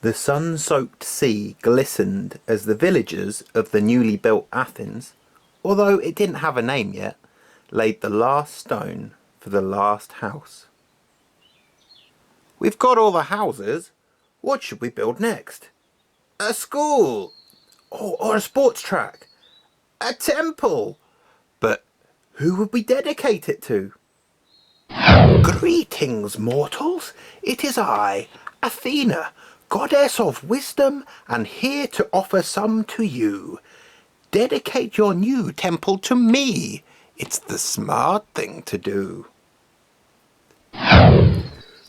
The sun-soaked sea glistened as the villagers of the newly built Athens, although it didn't have a name yet, laid the last stone for the last house. We've got all the houses. What should we build next? A school! Or a sports track? A temple! But who would we dedicate it to? Greetings, mortals. It is I, Athena, goddess of wisdom, and here to offer some to you. Dedicate your new temple to me. It's the smart thing to do.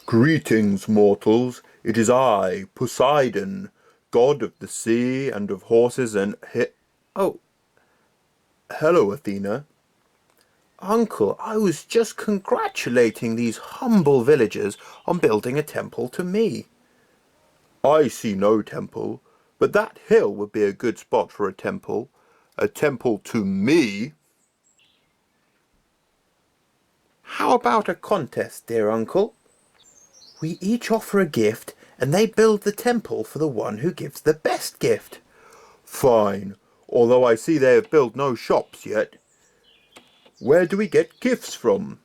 Greetings, mortals. It is I, Poseidon, god of the sea and of horses and Oh, Hello, Athena. Uncle, I was just congratulating these humble villagers on building a temple to me. I see no temple, but that hill would be a good spot for a temple. A temple to me. How about a contest, dear uncle? We each offer a gift, and they build the temple for the one who gives the best gift. Fine, although I see they have built no shops yet. Where do we get gifts from?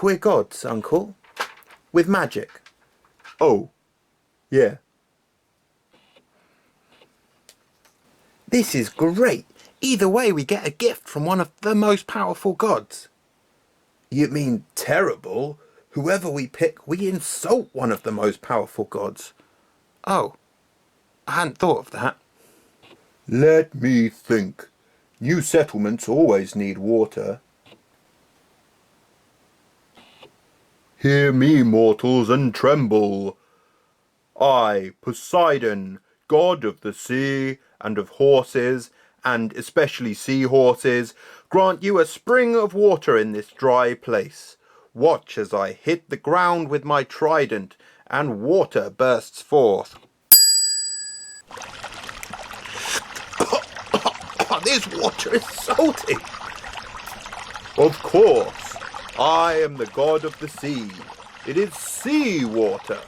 We're gods, uncle. With magic. Oh, yeah. This is great. Either way, we get a gift from one of the most powerful gods. You mean terrible? Whoever we pick, we insult one of the most powerful gods. Oh, I hadn't thought of that. Let me think. New settlements always need water. Hear me, mortals, and tremble. I, Poseidon, god of the sea and of horses, and especially seahorses, grant you a spring of water in this dry place. Watch as I hit the ground with my trident, and water bursts forth. This water is salty. Of course, I am the god of the sea. It is sea water.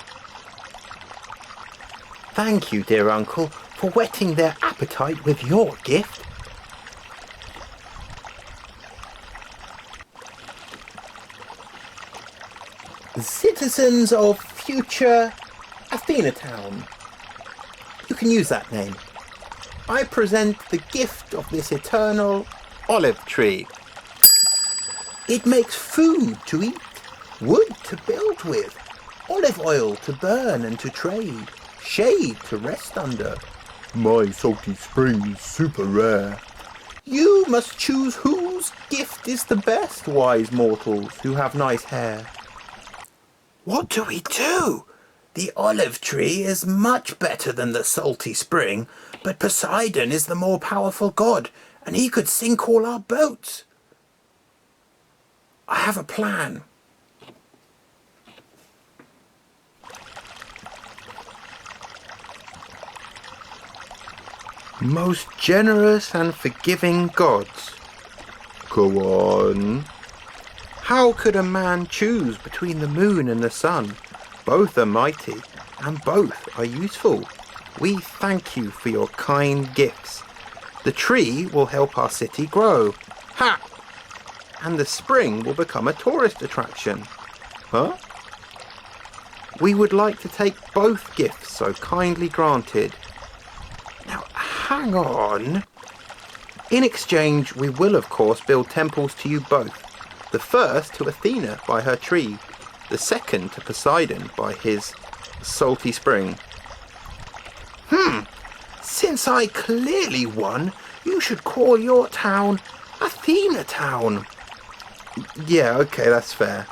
Thank you, dear uncle, for whetting their appetite with your gift. Citizens of future Athena Town. You can use that name. I present the gift of this eternal olive tree. It makes food to eat, wood to build with, olive oil to burn and to trade, shade to rest under. My salty spring is super rare. You must choose whose gift is the best, wise mortals who have nice hair. What do we do? The olive tree is much better than the salty spring, but Poseidon is the more powerful god, and he could sink all our boats. I have a plan. Most generous and forgiving gods. Go on. How could a man choose between the moon and the sun? Both are mighty, and both are useful. We thank you for your kind gifts. The tree will help our city grow. Ha! And the spring will become a tourist attraction. Huh? We would like to take both gifts so kindly granted. Now, hang on. In exchange, we will of course build temples to you both. The first to Athena by her tree, the second to Poseidon by his salty spring. Since I clearly won, you should call your town Athena Town. Yeah, okay, that's fair.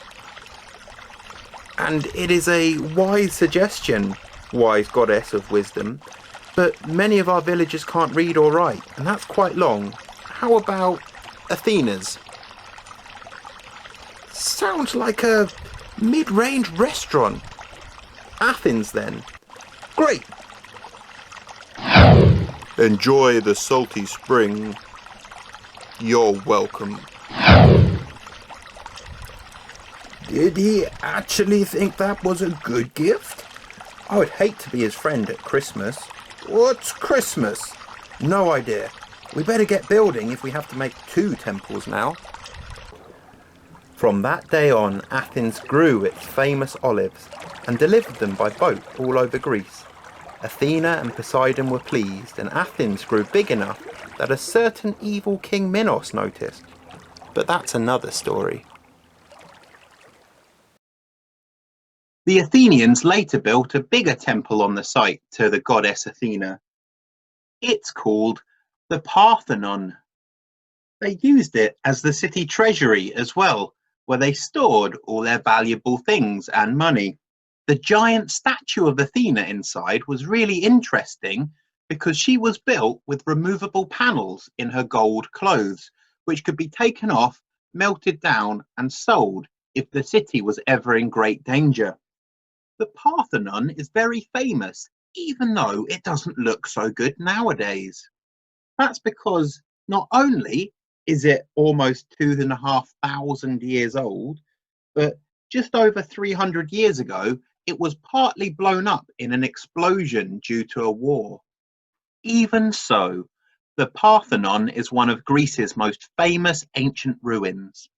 And it is a wise suggestion, wise goddess of wisdom, but many of our villagers can't read or write, and that's quite long. How about Athena's? Sounds like a mid-range restaurant. Athens, then. Great. Enjoy the salty spring. You're welcome. Did he actually think that was a good gift? I would hate to be his friend at Christmas. What's Christmas? No idea. We better get building if we have to make 2 temples now. From that day on, Athens grew its famous olives and delivered them by boat all over Greece. Athena and Poseidon were pleased, and Athens grew big enough that a certain evil King Minos noticed. But that's another story. The Athenians later built a bigger temple on the site to the goddess Athena. It's called the Parthenon. They used it as the city treasury as well, where they stored all their valuable things and money. The giant statue of Athena inside was really interesting because she was built with removable panels in her gold clothes, which could be taken off, melted down, and sold if the city was ever in great danger. The Parthenon is very famous, even though it doesn't look so good nowadays. That's because not only is it almost 2,500 years old, but just over 300 years ago, it was partly blown up in an explosion due to a war. Even so, the Parthenon is one of Greece's most famous ancient ruins.